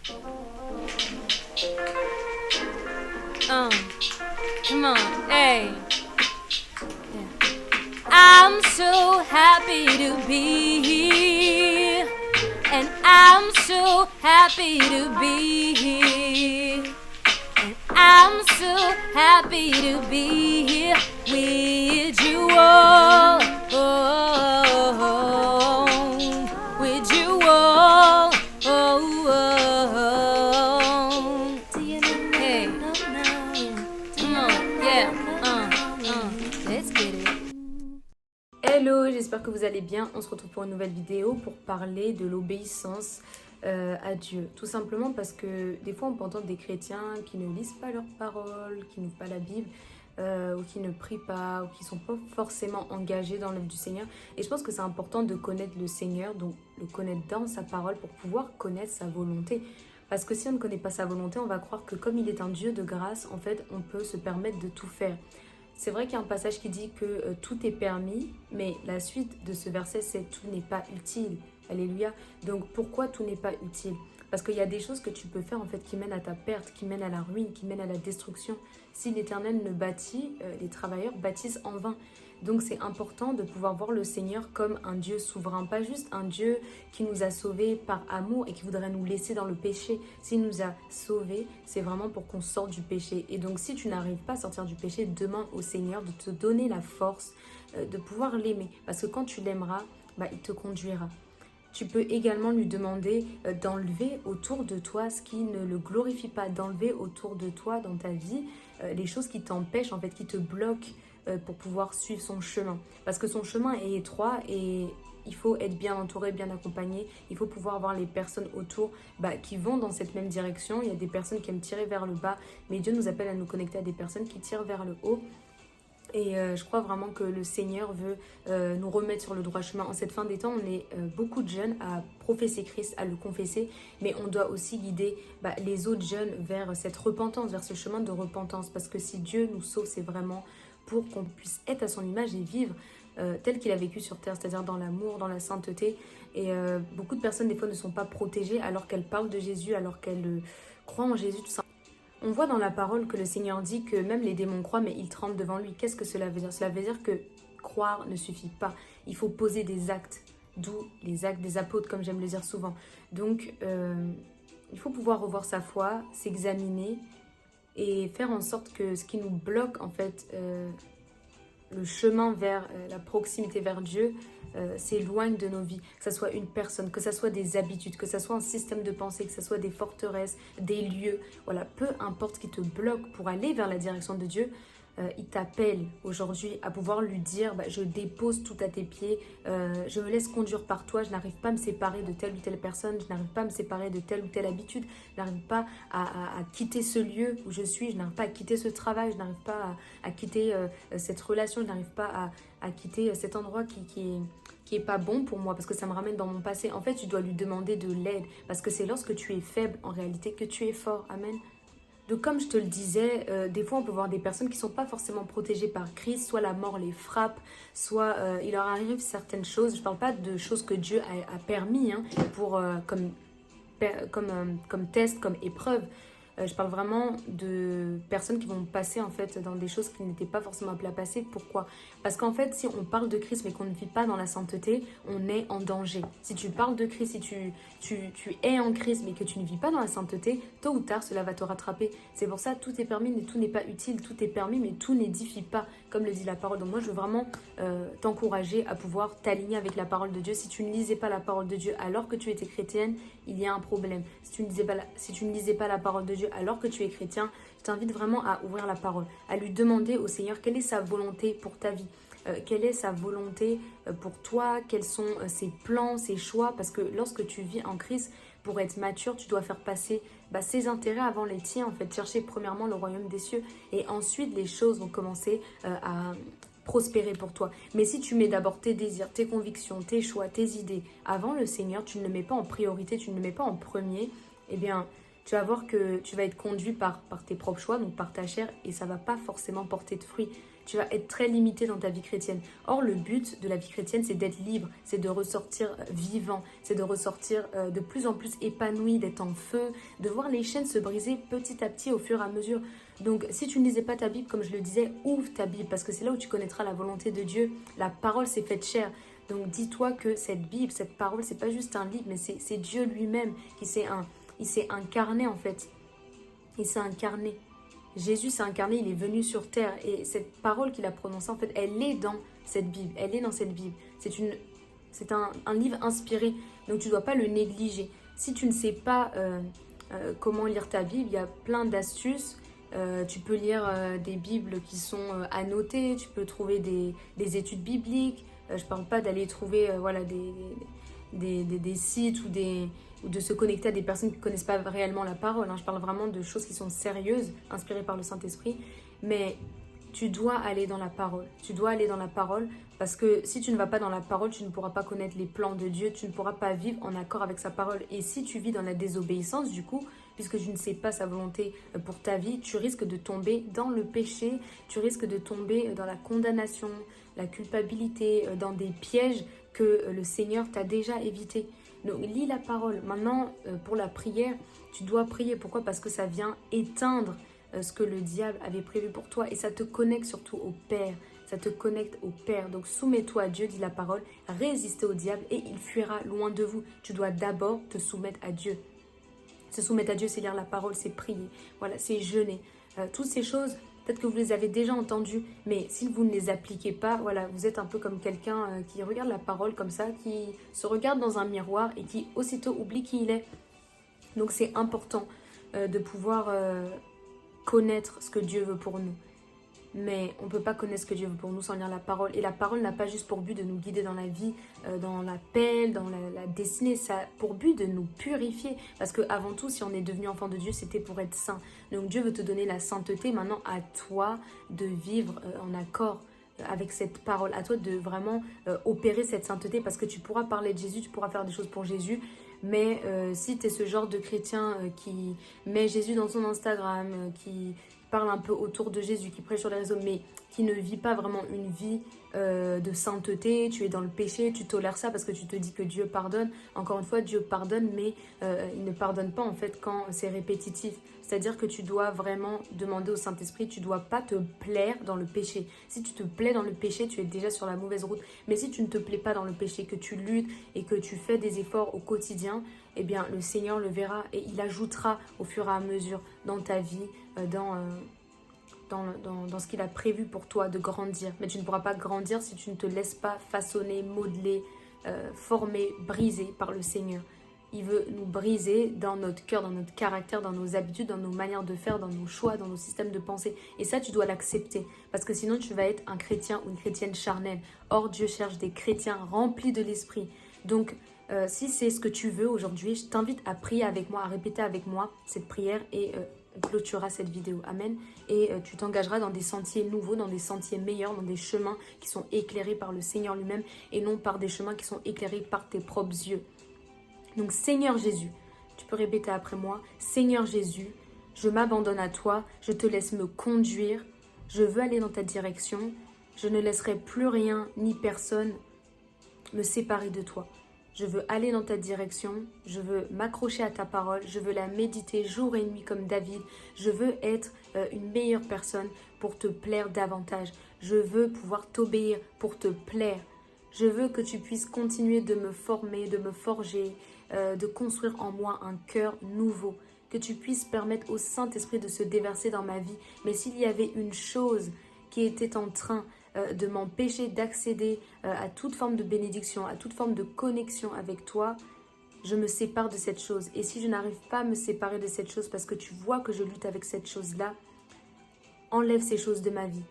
Come on, hey. I'm so happy to be here, and I'm so happy to be here, and I'm so happy to be here with you all, with you all, Do you know? Hey, come on, yeah, let's get it. Hello, j'espère que vous allez bien. On se retrouve pour une nouvelle vidéo pour parler de l'obéissance à Dieu. Tout simplement parce que des fois on peut entendre des chrétiens qui ne lisent pas leurs paroles, qui n'ouvrent pas la Bible, ou qui ne prient pas, ou qui ne sont pas forcément engagés dans l'œuvre du Seigneur. Et je pense que c'est important de connaître le Seigneur, donc le connaître dans sa parole pour pouvoir connaître sa volonté. Parce que si on ne connaît pas sa volonté, on va croire que comme il est un Dieu de grâce, en fait, on peut se permettre de tout faire. C'est vrai qu'il y a un passage qui dit que tout est permis, mais la suite de ce verset, c'est tout n'est pas utile. Alléluia. Donc pourquoi tout n'est pas utile? Parce qu'il y a des choses que tu peux faire en fait qui mènent à ta perte, qui mènent à la ruine, qui mènent à la destruction. Si l'Éternel ne bâtit, les travailleurs bâtissent en vain. Donc c'est important de pouvoir voir le Seigneur comme un Dieu souverain, pas juste un Dieu qui nous a sauvés par amour et qui voudrait nous laisser dans le péché. S'il nous a sauvés, c'est vraiment pour qu'on sorte du péché. Et donc si tu n'arrives pas à sortir du péché, demande au Seigneur de te donner la force de pouvoir l'aimer. Parce que quand tu l'aimeras, il te conduira. Tu peux également lui demander d'enlever autour de toi ce qui ne le glorifie pas, d'enlever autour de toi dans ta vie les choses qui t'empêchent, en fait, qui te bloquent pour pouvoir suivre son chemin. Parce que son chemin est étroit et il faut être bien entouré, bien accompagné. Il faut pouvoir avoir les personnes autour qui vont dans cette même direction. Il y a des personnes qui aiment tirer vers le bas, mais Dieu nous appelle à nous connecter à des personnes qui tirent vers le haut. Et je crois vraiment que le Seigneur veut nous remettre sur le droit chemin. En cette fin des temps, on est beaucoup de jeunes à professer Christ, à le confesser, mais on doit aussi guider les autres jeunes vers cette repentance, vers ce chemin de repentance. Parce que si Dieu nous sauve, c'est vraiment pour qu'on puisse être à son image et vivre tel qu'il a vécu sur terre, c'est-à-dire dans l'amour, dans la sainteté. Et beaucoup de personnes, des fois, ne sont pas protégées alors qu'elles parlent de Jésus, alors qu'elles croient en Jésus, tout ça. On voit dans la parole que le Seigneur dit que même les démons croient, mais ils tremblent devant lui. Qu'est-ce que cela veut dire? Cela veut dire que croire ne suffit pas. Il faut poser des actes, d'où les actes des apôtres, comme j'aime le dire souvent. Donc, il faut pouvoir revoir sa foi, s'examiner et faire en sorte que ce qui nous bloque, en fait, le chemin vers la proximité vers Dieu s'éloigne de nos vies, que ce soit une personne, que ce soit des habitudes, que ce soit un système de pensée, que ce soit des forteresses, des lieux, voilà, peu importe ce qui te bloque pour aller vers la direction de Dieu. Il t'appelle aujourd'hui à pouvoir lui dire je dépose tout à tes pieds, je me laisse conduire par toi, je n'arrive pas à me séparer de telle ou telle personne, je n'arrive pas à me séparer de telle ou telle habitude, je n'arrive pas à quitter ce lieu où je suis, je n'arrive pas à quitter ce travail, je n'arrive pas à quitter cette relation, je n'arrive pas à quitter cet endroit qui est pas bon pour moi parce que ça me ramène dans mon passé. En fait, tu dois lui demander de l'aide parce que c'est lorsque tu es faible en réalité que tu es fort. Amen. Donc comme je te le disais, des fois on peut voir des personnes qui ne sont pas forcément protégées par Christ, soit la mort les frappe, soit il leur arrive certaines choses. Je ne parle pas de choses que Dieu a permis pour, comme test, comme épreuve. Je parle vraiment de personnes qui vont passer en fait dans des choses qui n'étaient pas forcément appelées à passer. Pourquoi? Parce qu'en fait, si on parle de Christ mais qu'on ne vit pas dans la sainteté, on est en danger. Si tu parles de Christ, si tu es en Christ mais que tu ne vis pas dans la sainteté, tôt ou tard, cela va te rattraper. C'est pour ça, tout est permis mais tout n'est pas utile. Tout est permis mais tout n'édifie pas, comme le dit la parole. Donc moi, je veux vraiment t'encourager à pouvoir t'aligner avec la parole de Dieu. Si tu ne lisais pas la parole de Dieu alors que tu étais chrétienne, il y a un problème. Si tu ne lisais pas la parole de Dieu alors que tu es chrétien, je t'invite vraiment à ouvrir la parole, à lui demander au Seigneur quelle est sa volonté pour ta vie, quelle est sa volonté pour toi, quels sont ses plans, ses choix, parce que lorsque tu vis en Christ, pour être mature, tu dois faire passer ses intérêts avant les tiens, en fait, chercher premièrement le royaume des cieux, et ensuite les choses vont commencer à prospérer pour toi. Mais si tu mets d'abord tes désirs, tes convictions, tes choix, tes idées avant le Seigneur, tu ne le mets pas en priorité, tu ne le mets pas en premier, eh bien, tu vas voir que tu vas être conduit par tes propres choix, donc par ta chair, et ça ne va pas forcément porter de fruits. tu vas être très limité dans ta vie chrétienne. Or, le but de la vie chrétienne, c'est d'être libre, c'est de ressortir vivant, c'est de ressortir de plus en plus épanoui, d'être en feu, de voir les chaînes se briser petit à petit au fur et à mesure. Donc, si tu ne lisais pas ta Bible, comme je le disais, ouvre ta Bible, parce que c'est là où tu connaîtras la volonté de Dieu. La parole s'est faite chair. Donc, dis-toi que cette Bible, cette parole, c'est pas juste un livre, mais c'est Dieu lui-même qui s'est incarné en fait. Il s'est incarné. Jésus s'est incarné, il est venu sur terre. Et cette parole qu'il a prononcée, en fait, elle est dans cette Bible. Elle est dans cette Bible. C'est un livre inspiré. Donc, tu ne dois pas le négliger. Si tu ne sais pas comment lire ta Bible, il y a plein d'astuces. Tu peux lire des Bibles qui sont annotées. Tu peux trouver des études bibliques. Je ne parle pas d'aller trouver des sites ou de se connecter à des personnes qui ne connaissent pas réellement la parole. Je parle vraiment de choses qui sont sérieuses, inspirées par le Saint-Esprit. Mais tu dois aller dans la parole. Tu dois aller dans la parole parce que si tu ne vas pas dans la parole, tu ne pourras pas connaître les plans de Dieu. Tu ne pourras pas vivre en accord avec sa parole. Et si tu vis dans la désobéissance, du coup, puisque tu ne sais pas sa volonté pour ta vie, tu risques de tomber dans le péché. Tu risques de tomber dans la condamnation, la culpabilité, dans des pièges que le Seigneur t'a déjà évités. Donc, lis la parole. Maintenant, pour la prière, tu dois prier. Pourquoi? Parce que ça vient éteindre ce que le diable avait prévu pour toi. Et ça te connecte surtout au Père. Ça te connecte au Père. Donc, soumets-toi à Dieu, dit la parole. Résistez au diable et il fuira loin de vous. Tu dois d'abord te soumettre à Dieu. Se soumettre à Dieu, c'est lire la parole, c'est prier. Voilà, c'est jeûner. Toutes ces choses, peut-être que vous les avez déjà entendues, mais si vous ne les appliquez pas, voilà, vous êtes un peu comme quelqu'un qui regarde la parole comme ça, qui se regarde dans un miroir et qui aussitôt oublie qui il est. Donc c'est important de pouvoir connaître ce que Dieu veut pour nous. Mais on ne peut pas connaître ce que Dieu veut pour nous sans lire la parole. Et la parole n'a pas juste pour but de nous guider dans la vie, dans l'appel, dans la destinée. Ça a pour but de nous purifier. Parce qu'avant tout, si on est devenu enfant de Dieu, c'était pour être saint. Donc Dieu veut te donner la sainteté. Maintenant, à toi de vivre en accord avec cette parole. À toi de vraiment opérer cette sainteté. Parce que tu pourras parler de Jésus, tu pourras faire des choses pour Jésus. Mais si tu es ce genre de chrétien qui met Jésus dans son Instagram, qui parle un peu autour de Jésus, qui prêche sur les réseaux, mais qui ne vit pas vraiment une vie de sainteté, tu es dans le péché, tu tolères ça parce que tu te dis que Dieu pardonne. Encore une fois, Dieu pardonne, mais il ne pardonne pas en fait quand c'est répétitif. C'est-à-dire que tu dois vraiment demander au Saint-Esprit, tu ne dois pas te plaire dans le péché. Si tu te plais dans le péché, tu es déjà sur la mauvaise route. Mais si tu ne te plais pas dans le péché, que tu luttes et que tu fais des efforts au quotidien, eh bien le Seigneur le verra et il ajoutera au fur et à mesure dans ta vie, dans ce qu'il a prévu pour toi de grandir. Mais tu ne pourras pas grandir si tu ne te laisses pas façonner, modeler, former, briser par le Seigneur. Il veut nous briser dans notre cœur, dans notre caractère, dans nos habitudes, dans nos manières de faire, dans nos choix, dans nos systèmes de pensée. Et ça, tu dois l'accepter. Parce que sinon, tu vas être un chrétien ou une chrétienne charnelle. Or, Dieu cherche des chrétiens remplis de l'esprit. Donc, si c'est ce que tu veux aujourd'hui, je t'invite à prier avec moi, à répéter avec moi cette prière et on clôturera cette vidéo. Amen. Et tu t'engageras dans des sentiers nouveaux, dans des sentiers meilleurs, dans des chemins qui sont éclairés par le Seigneur lui-même et non par des chemins qui sont éclairés par tes propres yeux. Donc, Seigneur Jésus, tu peux répéter après moi. Seigneur Jésus, je m'abandonne à toi, je te laisse me conduire, je veux aller dans ta direction, je ne laisserai plus rien ni personne me séparer de toi. Je veux aller dans ta direction, je veux m'accrocher à ta parole, je veux la méditer jour et nuit comme David. Je veux être une meilleure personne pour te plaire davantage. Je veux pouvoir t'obéir pour te plaire. Je veux que tu puisses continuer de me former, de me forger, de construire en moi un cœur nouveau. Que tu puisses permettre au Saint-Esprit de se déverser dans ma vie. Mais s'il y avait une chose qui était en train de m'empêcher d'accéder à toute forme de bénédiction, à toute forme de connexion avec toi, je me sépare de cette chose. Et si je n'arrive pas à me séparer de cette chose parce que tu vois que je lutte avec cette chose-là, enlève ces choses de ma vie.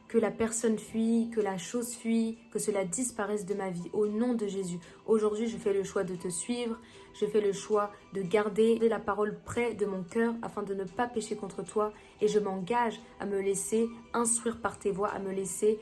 Que la personne fuit, que la chose fuit, que cela disparaisse de ma vie. Au nom de Jésus, aujourd'hui, je fais le choix de te suivre. Je fais le choix de garder la parole près de mon cœur afin de ne pas pécher contre toi. Et je m'engage à me laisser instruire par tes voies, à me laisser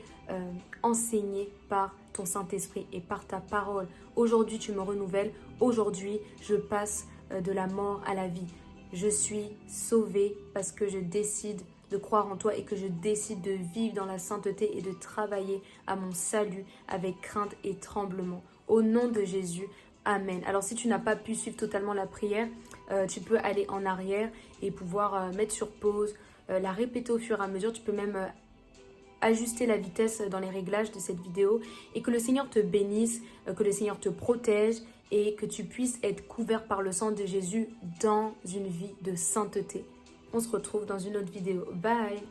enseigner par ton Saint-Esprit et par ta parole. Aujourd'hui, tu me renouvelles. Aujourd'hui, je passe de la mort à la vie. Je suis sauvée parce que je décide de de croire en toi et que je décide de vivre dans la sainteté et de travailler à mon salut avec crainte et tremblement. Au nom de Jésus, Amen. Alors si tu n'as pas pu suivre totalement la prière, tu peux aller en arrière et pouvoir mettre sur pause, la répéter au fur et à mesure. Tu peux même ajuster la vitesse dans les réglages de cette vidéo et que le Seigneur te bénisse, que le Seigneur te protège et que tu puisses être couvert par le sang de Jésus dans une vie de sainteté. On se retrouve dans une autre vidéo. Bye!